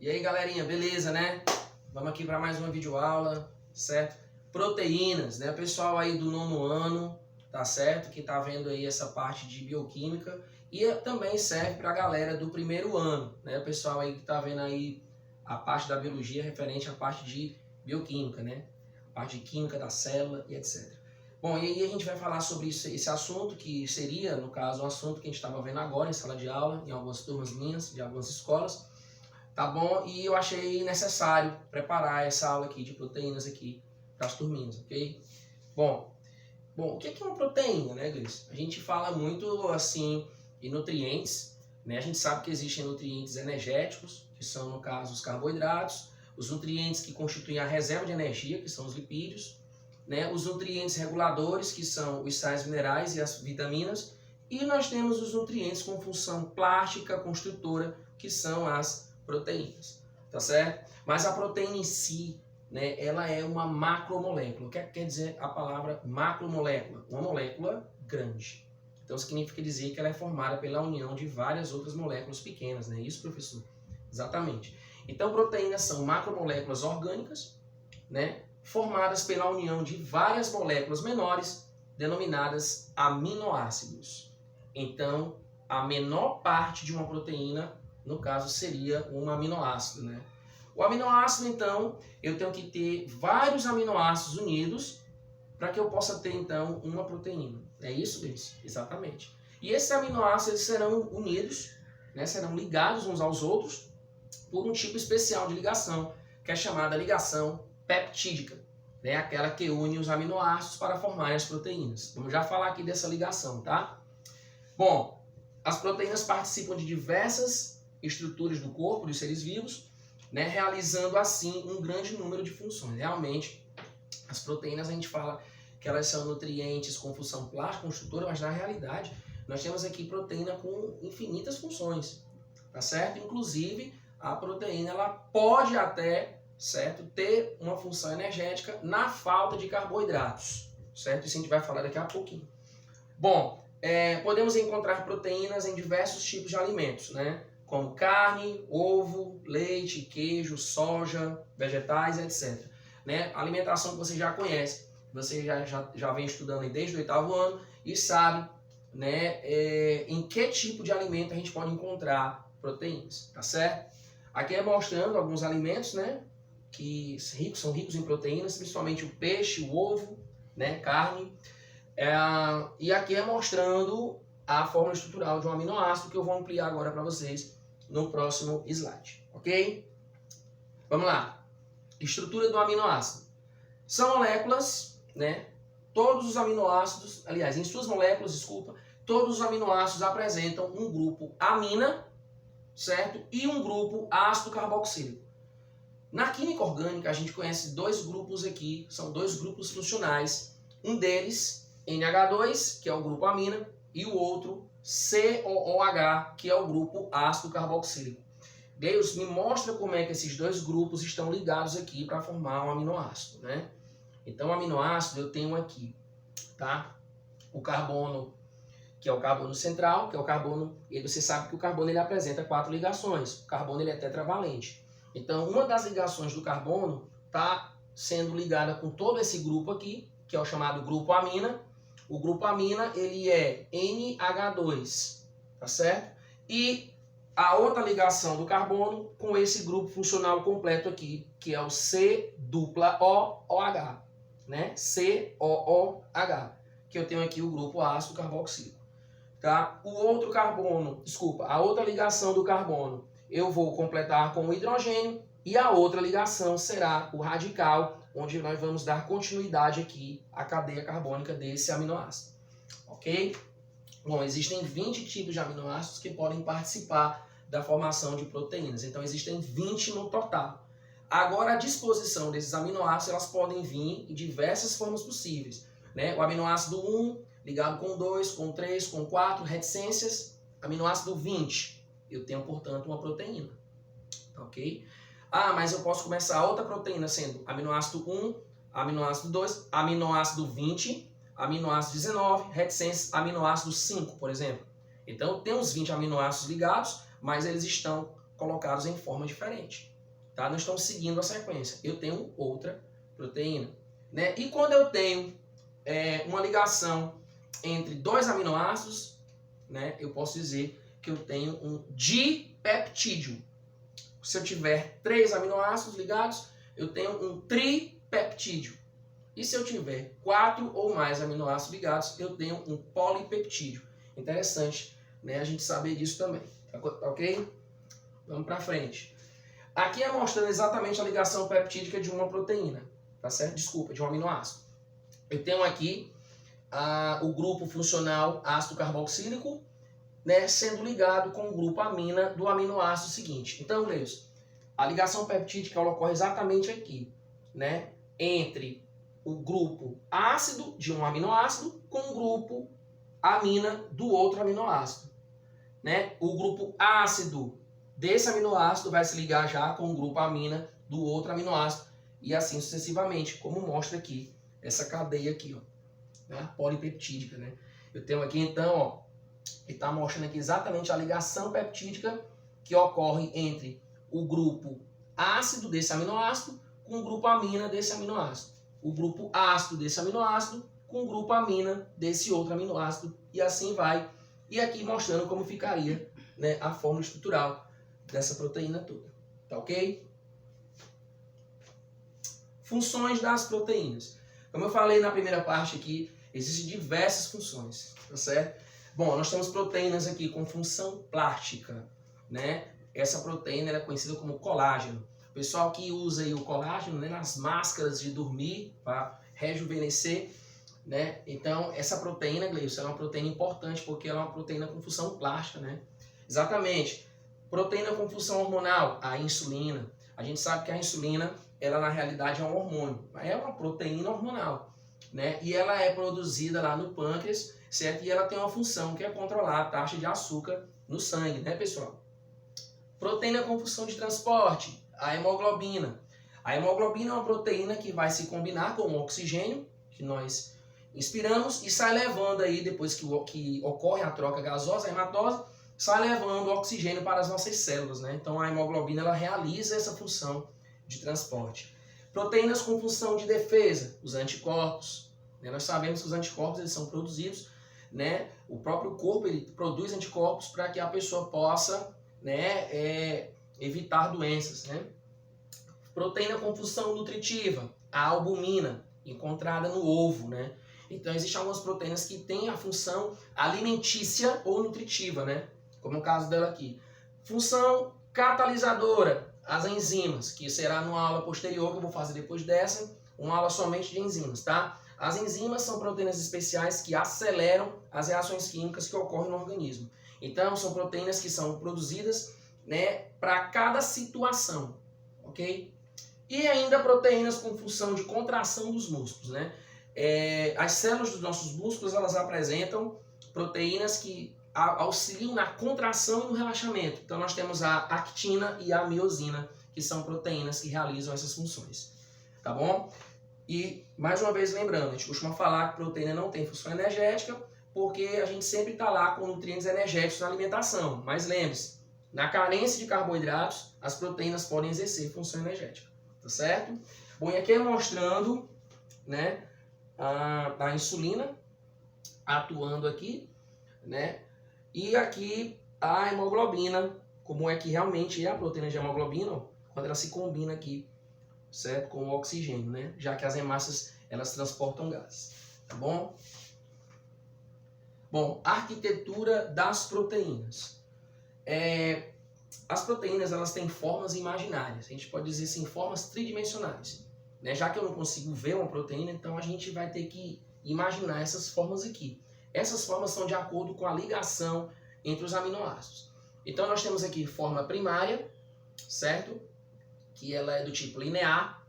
E aí, galerinha, beleza, né? Vamos aqui para mais uma videoaula, certo? Proteínas, né? O pessoal aí do 9º ano, tá certo? Que tá vendo aí essa parte de bioquímica e também serve para a galera do 1º ano, né? O pessoal aí que tá vendo aí a parte da biologia referente à parte de bioquímica, né? A parte de química da célula e etc. Bom, e aí a gente vai falar sobre esse assunto, que seria, no caso, um assunto que a gente estava vendo agora em sala de aula, em algumas turmas minhas, de algumas escolas, tá bom? E eu achei necessário preparar essa aula aqui de proteínas aqui para as turminhas, ok? Bom, o que é uma proteína, né, Gleice? A gente fala muito, assim, em nutrientes, né? A gente sabe que existem nutrientes energéticos, que são, no caso, os carboidratos, os nutrientes que constituem a reserva de energia, que são os lipídios, né? Os nutrientes reguladores, que são os sais minerais e as vitaminas, e nós temos os nutrientes com função plástica, construtora, que são as proteínas, tá certo? Mas a proteína em si, né, ela é uma macromolécula. O que quer dizer a palavra macromolécula? Uma molécula grande. Então significa dizer que ela é formada pela união de várias outras moléculas pequenas, né? Isso, professor? Exatamente. Então proteínas são macromoléculas orgânicas, né, formadas pela união de várias moléculas menores, denominadas aminoácidos. Então, a menor parte de uma proteína, no caso, seria um aminoácido, né? O aminoácido, então, eu tenho que ter vários aminoácidos unidos para que eu possa ter, então, uma proteína. É isso, Luiz? Exatamente. E esses aminoácidos serão unidos, né, serão ligados uns aos outros por um tipo especial de ligação, que é chamada ligação peptídica, né? Aquela que une os aminoácidos para formar as proteínas. Vamos já falar aqui dessa ligação, tá? Bom, as proteínas participam de diversas estruturas do corpo dos seres vivos, né? Realizando assim um grande número de funções. Realmente, as proteínas a gente fala que elas são nutrientes com função plástica, construtora, mas na realidade nós temos aqui proteína com infinitas funções, tá certo? Inclusive, a proteína ela pode até, certo, ter uma função energética na falta de carboidratos, certo? Isso a gente vai falar daqui a pouquinho. Bom, podemos encontrar proteínas em diversos tipos de alimentos, né? Como carne, ovo, leite, queijo, soja, vegetais, etc. Né? Alimentação que você já conhece, você já vem estudando aí desde o 8º ano e sabe, né, em que tipo de alimento a gente pode encontrar proteínas, tá certo? Aqui é mostrando alguns alimentos, né, que são ricos em proteínas, principalmente o peixe, o ovo, né, carne. E aqui é mostrando a forma estrutural de um aminoácido que eu vou ampliar agora para vocês no próximo slide, ok? Vamos lá. Estrutura do aminoácido. São moléculas, né? Todos os aminoácidos, aliás, em suas moléculas, desculpa, todos os aminoácidos apresentam um grupo amina, certo? E um grupo ácido carboxílico. Na química orgânica, a gente conhece dois grupos aqui, são dois grupos funcionais. Um deles, NH2, que é o grupo amina, e o outro, COOH, que é o grupo ácido carboxílico. Deus, me mostra como é que esses dois grupos estão ligados aqui para formar um aminoácido, né? Então, o aminoácido eu tenho aqui, tá? O carbono, que é o carbono central, que é o carbono, e você sabe que o carbono ele apresenta 4 ligações. O carbono ele é tetravalente. Então, uma das ligações do carbono está sendo ligada com todo esse grupo aqui, que é o chamado grupo amina. O grupo amina, ele é NH2, tá certo? E a outra ligação do carbono com esse grupo funcional completo aqui, que é o COOH, né? COOH, que eu tenho aqui o grupo ácido carboxílico, tá? O outro carbono, desculpa, a outra ligação do carbono, eu vou completar com o hidrogênio e a outra ligação será o radical, onde nós vamos dar continuidade aqui à cadeia carbônica desse aminoácido, ok? Bom, existem 20 tipos de aminoácidos que podem participar da formação de proteínas, então existem 20 no total. Agora, a disposição desses aminoácidos, elas podem vir em diversas formas possíveis, né? O aminoácido 1 ligado com 2, com 3, com 4, reticências, aminoácido 20, eu tenho, portanto, uma proteína, ok? Ah, mas eu posso começar outra proteína sendo aminoácido 1, aminoácido 2, aminoácido 20, aminoácido 19, reticências, aminoácido 5, por exemplo. Então, tem os 20 aminoácidos ligados, mas eles estão colocados em forma diferente. Tá? Não estão seguindo a sequência. Eu tenho outra proteína. Né? E quando eu tenho uma ligação entre dois aminoácidos, né, eu posso dizer que eu tenho um dipeptídeo. Se eu tiver 3 aminoácidos ligados, eu tenho um tripeptídeo. E se eu tiver 4 ou mais aminoácidos ligados, eu tenho um polipeptídeo. Interessante, né, a gente saber disso também. Tá ok? Vamos para frente. Aqui é mostrando exatamente a ligação peptídica de uma proteína. Tá certo? Desculpa, de um aminoácido. Eu tenho aqui o grupo funcional ácido carboxílico, né, sendo ligado com o grupo amina do aminoácido seguinte. Então, Gleison, a ligação peptídica ela ocorre exatamente aqui, né, entre o grupo ácido de um aminoácido com o grupo amina do outro aminoácido. Né? O grupo ácido desse aminoácido vai se ligar já com o grupo amina do outro aminoácido e assim sucessivamente, como mostra aqui, essa cadeia aqui, ó, né, polipeptídica, né? Eu tenho aqui então, ó, ele está mostrando aqui exatamente a ligação peptídica que ocorre entre o grupo ácido desse aminoácido com o grupo amina desse aminoácido. O grupo ácido desse aminoácido com o grupo amina desse outro aminoácido e assim vai. E aqui mostrando como ficaria, né, a fórmula estrutural dessa proteína toda. Tá ok? Funções das proteínas. Como eu falei na primeira parte aqui, existem diversas funções, tá certo? Bom, nós temos proteínas aqui com função plástica, né? Essa proteína é conhecida como colágeno. O pessoal que usa aí o colágeno, né, nas máscaras de dormir para rejuvenescer, né? Então, essa proteína, Gleison, é uma proteína importante porque ela é uma proteína com função plástica, né? Exatamente. Proteína com função hormonal, a insulina. A gente sabe que a insulina, ela na realidade é um hormônio, é uma proteína hormonal, né? E ela é produzida lá no pâncreas, certo? E ela tem uma função que é controlar a taxa de açúcar no sangue, né, pessoal? Proteína com função de transporte, a hemoglobina. A hemoglobina é uma proteína que vai se combinar com o oxigênio que nós inspiramos e sai levando aí, depois que ocorre a troca gasosa, a hematose, sai levando oxigênio para as nossas células, né? Então a hemoglobina ela realiza essa função de transporte. Proteínas com função de defesa, os anticorpos. Né? Nós sabemos que os anticorpos eles são produzidos, né? O próprio corpo ele produz anticorpos para que a pessoa possa, né, evitar doenças. Né? Proteína com função nutritiva, a albumina, encontrada no ovo. Né? Então existem algumas proteínas que têm a função alimentícia ou nutritiva, né? Como o caso dela aqui. Função catalisadora, as enzimas, que será numa aula posterior que eu vou fazer depois dessa, uma aula somente de enzimas, tá? As enzimas são proteínas especiais que aceleram as reações químicas que ocorrem no organismo. Então, são proteínas que são produzidas, né, para cada situação, ok? E ainda proteínas com função de contração dos músculos, né? As células dos nossos músculos, elas apresentam proteínas que auxiliam na contração e no relaxamento. Então nós temos a actina e a miosina, que são proteínas que realizam essas funções. Tá bom? E, mais uma vez lembrando, a gente costuma falar que proteína não tem função energética, porque a gente sempre está lá com nutrientes energéticos na alimentação. Mas lembre-se, na carência de carboidratos, as proteínas podem exercer função energética. Tá certo? Bom, e aqui é mostrando, né, a insulina atuando aqui, né? E aqui a hemoglobina, como é que realmente é a proteína de hemoglobina, ó, quando ela se combina aqui, certo? Com o oxigênio, né? Já que as hemácias, elas transportam gases, tá bom? Bom, arquitetura das proteínas. As proteínas, elas têm formas imaginárias, a gente pode dizer assim, formas tridimensionais, né? Já que eu não consigo ver uma proteína, então a gente vai ter que imaginar essas formas aqui. Essas formas são de acordo com a ligação entre os aminoácidos. Então nós temos aqui forma primária, certo? Que ela é do tipo linear,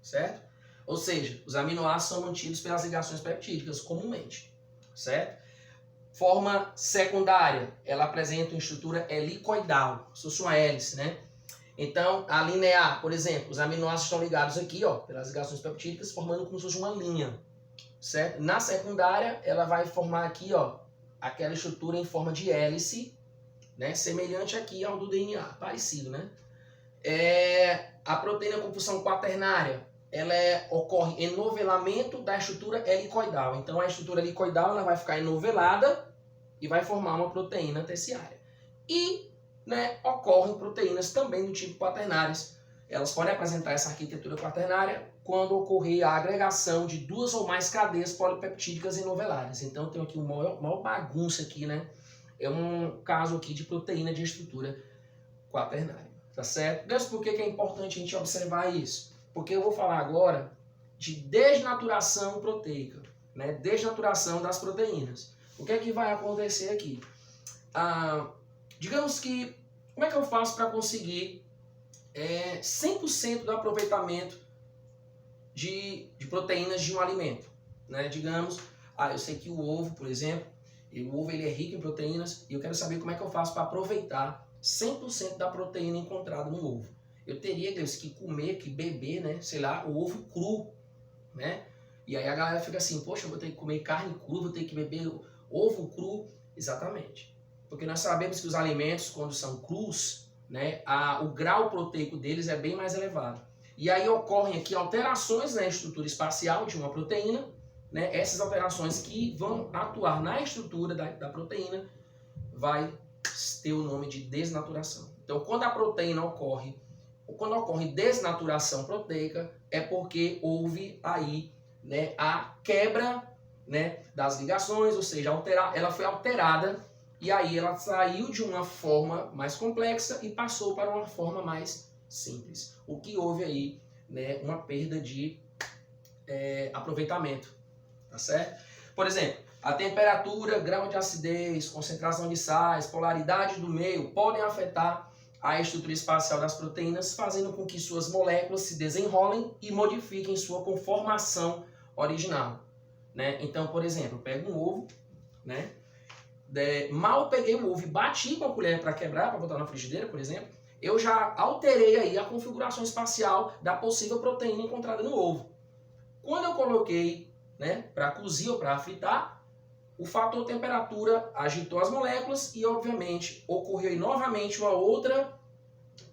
certo? Ou seja, os aminoácidos são mantidos pelas ligações peptídicas comumente, certo? Forma secundária, ela apresenta uma estrutura helicoidal, como se fosse uma hélice, né? Então, a linear, por exemplo, os aminoácidos estão ligados aqui, ó, pelas ligações peptídicas, formando como se fosse uma linha. Certo? Na secundária, ela vai formar aqui, ó, aquela estrutura em forma de hélice, né? Semelhante aqui ao do DNA, parecido, né? A proteína com função quaternária, ela ocorre enovelamento da estrutura helicoidal. Então, a estrutura helicoidal ela vai ficar enovelada e vai formar uma proteína terciária. E, né, ocorrem proteínas também do tipo quaternárias. Elas podem apresentar essa arquitetura quaternária quando ocorrer a agregação de 2 ou mais cadeias polipeptídicas enoveladas. Então, eu tenho aqui uma maior bagunça aqui, né? É um caso aqui de proteína de estrutura quaternária, tá certo? Mas por que é importante a gente observar isso? Porque eu vou falar agora de desnaturação proteica, né? Desnaturação das proteínas. O que é que vai acontecer aqui? Digamos que, como é que eu faço para conseguir 100% do aproveitamento de proteínas de um alimento, né? Digamos, eu sei que o ovo, por exemplo, o ovo ele é rico em proteínas e eu quero saber como é que eu faço para aproveitar 100% da proteína encontrada no ovo. Eu teria que comer, que beber, né? Sei lá, o ovo cru, né? E aí a galera fica assim, poxa, eu vou ter que comer carne crua, vou ter que beber ovo cru. Exatamente. Porque nós sabemos que os alimentos, quando são crus, né, o grau proteico deles é bem mais elevado. E aí ocorrem aqui alterações na estrutura espacial de uma proteína, né? Essas alterações que vão atuar na estrutura da proteína vai ter o nome de desnaturação. Então, quando a proteína ocorre, quando ocorre desnaturação proteica, é porque houve aí, né, a quebra, né, das ligações, ou seja, ela foi alterada e aí ela saiu de uma forma mais complexa e passou para uma forma mais simples. O que houve aí, né, uma perda de aproveitamento, tá certo? Por exemplo, a temperatura, grau de acidez, concentração de sais, polaridade do meio podem afetar a estrutura espacial das proteínas, fazendo com que suas moléculas se desenrolem e modifiquem sua conformação original, né? Então, por exemplo, eu pego um ovo, né? Mal peguei o ovo e bati com a colher para quebrar, para botar na frigideira, por exemplo, eu já alterei aí a configuração espacial da possível proteína encontrada no ovo. Quando eu coloquei, né, para cozir ou para fritar, o fator temperatura agitou as moléculas e, obviamente, ocorreu aí novamente uma outra,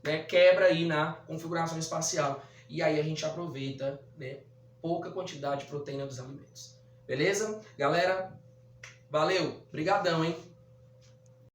né, quebra aí na configuração espacial. E aí a gente aproveita, né, pouca quantidade de proteína dos alimentos. Beleza? Galera, valeu! Brigadão, hein?